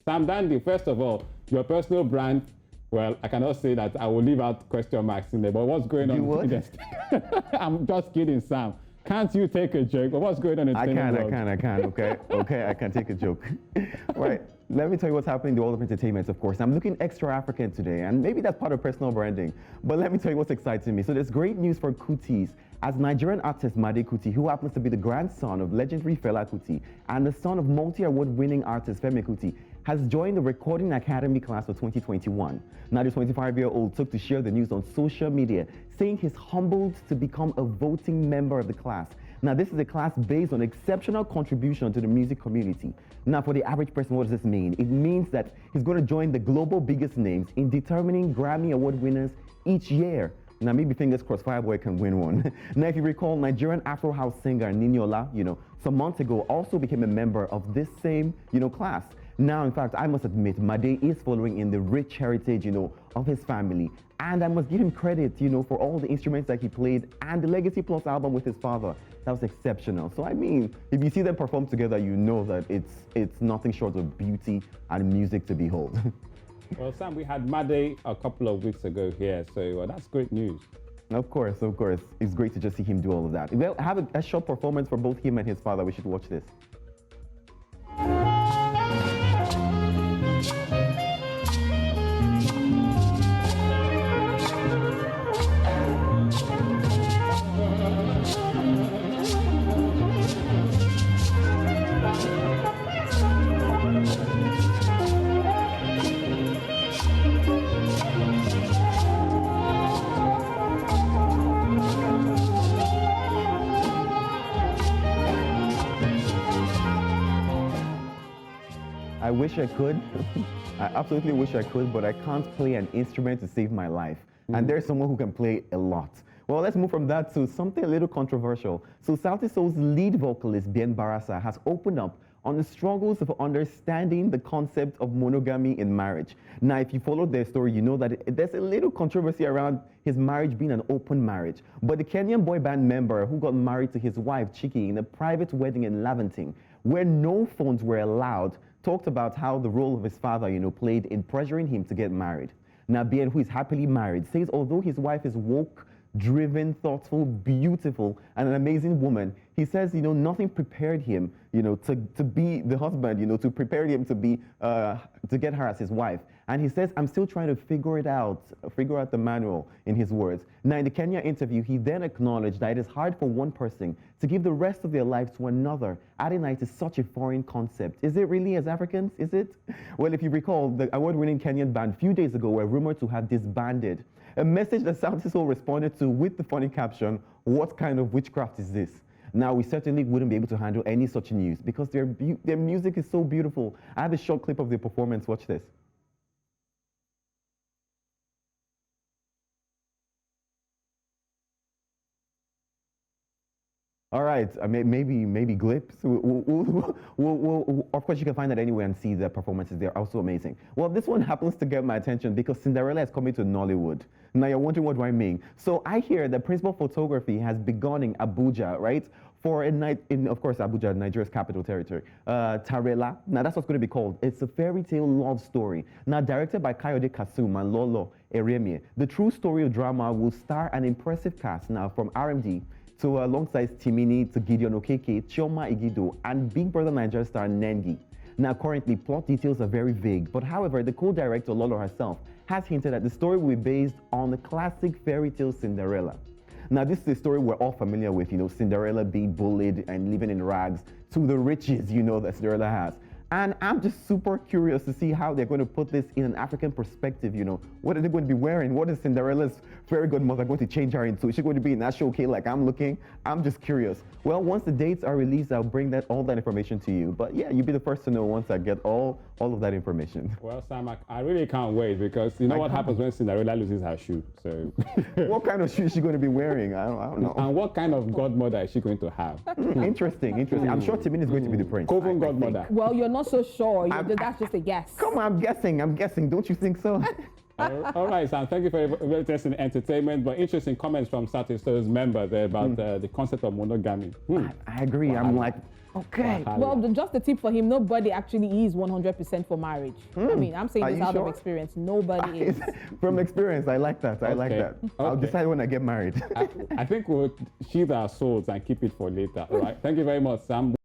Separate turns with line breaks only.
Sam Dandy, first of all, your personal brand, well, I cannot say that. I will leave out question marks in there, but what's going on?
You would?
I'm just kidding, Sam. Can't you take a joke? But what's going on in
I can, okay, I can take a joke. Right, let me tell you what's happening in the world of entertainment, of course. I'm looking extra African today, and maybe that's part of personal branding, but let me tell you what's exciting me. So there's great news for Kutis, as Nigerian artist Made Kuti, who happens to be the grandson of legendary Fela Kuti and the son of multi-award winning artist Femi Kuti, has joined the Recording Academy class for 2021. Now, the 25-year-old took to share the news on social media, saying he's humbled to become a voting member of the class. Now, this is a class based on exceptional contribution to the music community. Now, for the average person, what does this mean? It means that he's going to join the global biggest names in determining Grammy Award winners each year. Now, maybe fingers crossed, Fireboy can win one. Now, if you recall, Nigerian Afro house singer Niniola, some months ago also became a member of this same, class. Now, in fact, I must admit, Made is following in the rich heritage, of his family. And I must give him credit, for all the instruments that he played and the Legacy Plus album with his father. That was exceptional. So, I mean, if you see them perform together, you know that it's nothing short of beauty and music to behold.
Well, Sam, we had Made a couple of weeks ago here, so that's great news.
Of course. It's great to just see him do all of that. We'll have a short performance for both him and his father. We should watch this. I wish I could. I absolutely wish I could, but I can't play an instrument to save my life. And there's someone who can play a lot. Well, let's move from that to something a little controversial. So Sauti Soul's lead vocalist, Bien Barasa, has opened up on the struggles of understanding the concept of monogamy in marriage. Now, if you followed their story, you know that there's a little controversy around his marriage being an open marriage. But the Kenyan boy band member who got married to his wife, Chiki, in a private wedding in Laventing, where no phones were allowed, talked about how the role of his father, played in pressuring him to get married. Now, Bien, who is happily married, says although his wife is woke, driven, thoughtful, beautiful, and an amazing woman, he says, nothing prepared him, to be the husband, to prepare him to be, to get her as his wife. And he says, I'm still trying to figure out the manual, in his words. Now, in the Kenya interview, he then acknowledged that it is hard for one person to give the rest of their life to another, adding that it is such a foreign concept. Is it really, as Africans? Is it? Well, if you recall, the award-winning Kenyan band a few days ago were rumored to have disbanded. A message that Sauti Soul responded to with the funny caption, "What kind of witchcraft is this?" Now, we certainly wouldn't be able to handle any such news because their music is so beautiful. I have a short clip of their performance. Watch this. All right, maybe glips. Of course, you can find that anywhere and see the performances. They're also amazing. Well, this one happens to get my attention because Cinderella is coming to Nollywood. Now, you're wondering what do I mean? So I hear that principal photography has begun in Abuja, right? For a night in, of course, Abuja, Nigeria's capital territory. Tarella. Now, that's what's going to be called. It's a fairy tale love story. Now, directed by Kayode Kasum and Lolo Eremie. The true story of drama will star an impressive cast now from RMD to alongside Timini, to Gideon Okeke, Chioma Igido, and Big Brother Nigeria star Nengi. Now, currently, plot details are very vague, but however, the co-director Lolo herself has hinted that the story will be based on the classic fairy tale Cinderella. Now, this is a story we're all familiar with, Cinderella being bullied and living in rags to the riches, that Cinderella has. And I'm just super curious to see how they're going to put this in an African perspective, What are they going to be wearing? What is Cinderella's fairy godmother going to change her into? Is she going to be in that show, okay, like I'm looking? I'm just curious. Well, once the dates are released, I'll bring all that information to you. But yeah, you'll be the first to know once I get all of that information.
Well, Sam, I really can't wait because you know what happens when Cinderella loses her shoe. So
what kind of shoe is she going to be wearing? I don't know.
And what kind of godmother is she going to have?
Interesting. I'm sure Timini is going to be the prince.
Coven godmother.
Well, you're not so sure. That's just a guess.
Come on, I'm guessing. Don't you think so?
All right, Sam, thank you for very interesting entertainment, but interesting comments from Sauti Soul's member there about the concept of monogamy.
I agree. Wow. Okay.
Well, just a tip for him, nobody actually is 100% for marriage. I mean, I'm saying
Are
this
you
out of
sure?
experience. Nobody is.
From experience, I like that. I like
Okay.
that. I'll
Okay.
decide when I get married.
I think we'll sheathe our swords and keep it for later. All right. Thank you very much, Sam.